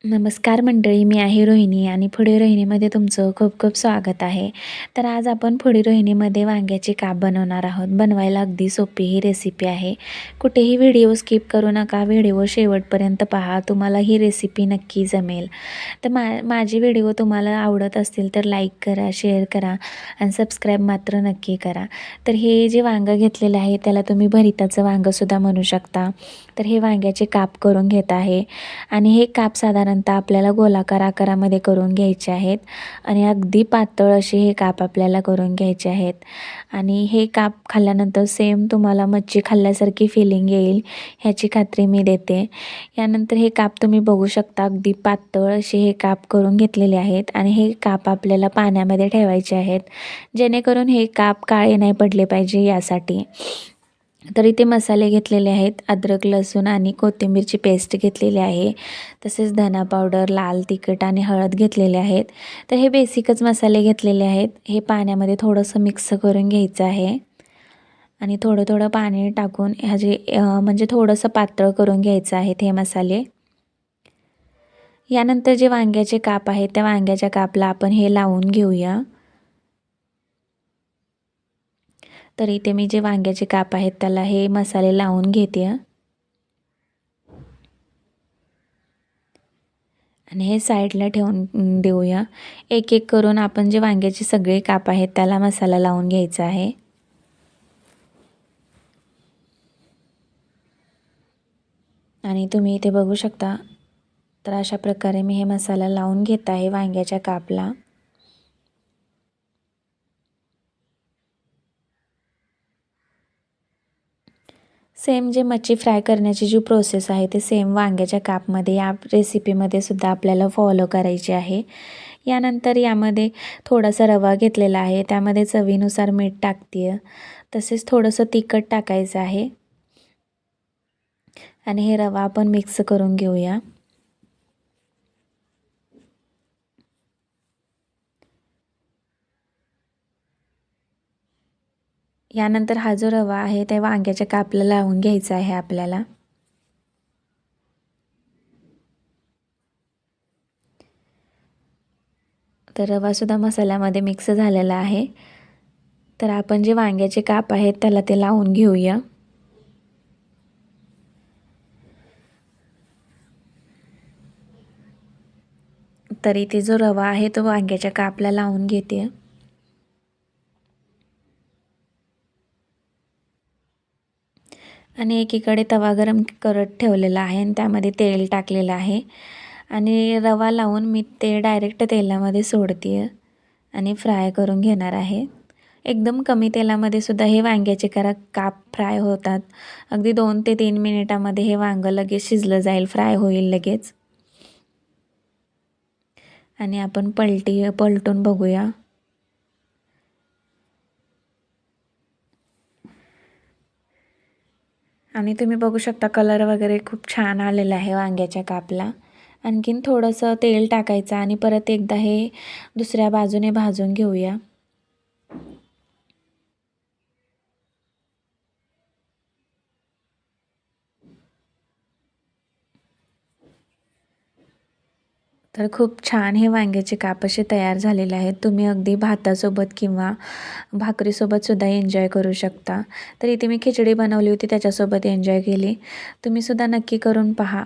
नमस्कार मंडळी, मी आहे रोहिणी आणि फुडी रोहिणीमध्ये तुमचं खूप खूप स्वागत आहे. तर आज आपण फुडी रोहिणीमध्ये वांग्याचे काप बनवणार आहोत. बनवायला अगदी सोपी ही रेसिपी आहे. कुठेही व्हिडिओ स्किप करू नका, व्हिडिओ शेवटपर्यंत पहा, तुम्हाला ही रेसिपी नक्की जमेल. तर माझे व्हिडिओ तुम्हाला आवडत असतील तर लाईक करा, शेअर करा आणि सबस्क्राईब मात्र नक्की करा. तर हे जे वांगं घेतलेलं आहे त्याला तुम्ही भरिताचं वांगंसुद्धा म्हणू शकता. तर हे वांग्याचे काप करून घेत आहे आणि हे काप साधारणतः आपल्याला गोलाकार आकारामध्ये करून घ्यायचे आहेत आणि अगदी पातळ असे हे काप आपल्याला करून घ्यायचे आहेत. आणि हे काप खाल्ल्यानंतर सेम तुम्हाला मच्छी खाल्ल्यासारखी फिलिंग येईल ह्याची खात्री मी देते. यानंतर हे काप तुम्ही बघू शकता, अगदी पातळ असे हे काप करून घेतलेले आहेत आणि हे काप आपल्याला पाण्यामध्ये ठेवायचे आहेत, जेणेकरून हे काप काळे नाही पडले पाहिजे यासाठी. तर इथे मसाले घेतलेले आहेत, अद्रक लसूण आणि कोथिंबीरची पेस्ट घेतलेली आहे, तसेच धना पावडर, लाल तिखट आणि हळद घेतलेले आहेत. तर हे बेसिकच मसाले घेतलेले आहेत. हे पाण्यामध्ये थोडंसं मिक्स करून घ्यायचं आहे आणि थोडं थोडं पाणी टाकून ह्याचे म्हणजे थोडंसं पातळ करून घ्यायचं आहेत हे मसाले. यानंतर जे वांग्याचे काप आहेत त्या वांग्याच्या कापला आपण हे लावून घेऊया. तर इथे मी जे वांग्याचे काप आहेत त्याला हे मसाले लावून घेते आणि हे साईडला ठेवून देऊया. एक एक करून आपण जे वांग्याचे सगळे काप आहेत त्याला मसाला लावून घ्यायचा आहे. आणि तुम्ही इथे बघू शकता, तर अशा प्रकारे मी हे मसाला लावून घेत आहे वांग्याच्या कापला. सेम जे मच्छी फ्राय करण्याची जी प्रोसेस आहे ते सेम वांग्याच्या कापमध्ये या रेसिपीमध्ये सुद्धा आपल्याला फॉलो करायची आहे. यानंतर यामध्ये थोडासा रवा घेतलेला आहे, त्यामध्ये चवीनुसार मीठ टाकते आहे, तसेच थोडंसं तिखट टाकायचं आहे आणि हे रवा आपण मिक्स करून घेऊया. यानंतर हा जो रवा आहे त्या वांग्याच्या कापला लावून घ्यायचा आहे आपल्याला. तर रवासुद्धा मसाल्यामध्ये मिक्स झालेला आहे. तर आपण जे वांग्याचे काप आहेत त्याला ते लावून घेऊया. तर इथे जो रवा आहे तो वांग्याच्या कापला लावून घेते. आणि एकीकडे तवा गरम करत ठेवलेला आहे आणि त्यामध्ये तेल टाकलेलं आहे आणि रवा लावून मी ते डायरेक्ट तेलामध्ये सोडते आहे आणि फ्राय करून घेणार आहे. एकदम कमी तेलामध्ये सुद्धा हे वांग्याचे काप फ्राय होतात. अगदी 2 ते 3 मिनिटामध्ये हे वांगं लगेच शिजलं जाईल, फ्राय होईल लगेच. आणि आपण पलटून बघूया. आणि तुम्ही बघू शकता कलर वगैरे खूप छान आलेला आहे वांग्याच्या कापला. आणखीन थोडंसं तेल टाकायचं आणि परत एकदा हे दुसऱ्या बाजूने भाजून घेऊया. तर खूप छान हे वांग्याचे काप असे तयार झालेले आहेत. तुम्ही अगदी भातासोबत किंवा भाकरीसोबतसुद्धा एन्जॉय करू शकता. तर इथे मी खिचडी बनवली होती, त्याच्यासोबत एन्जॉय केली. तुम्हीसुद्धा नक्की करून पहा.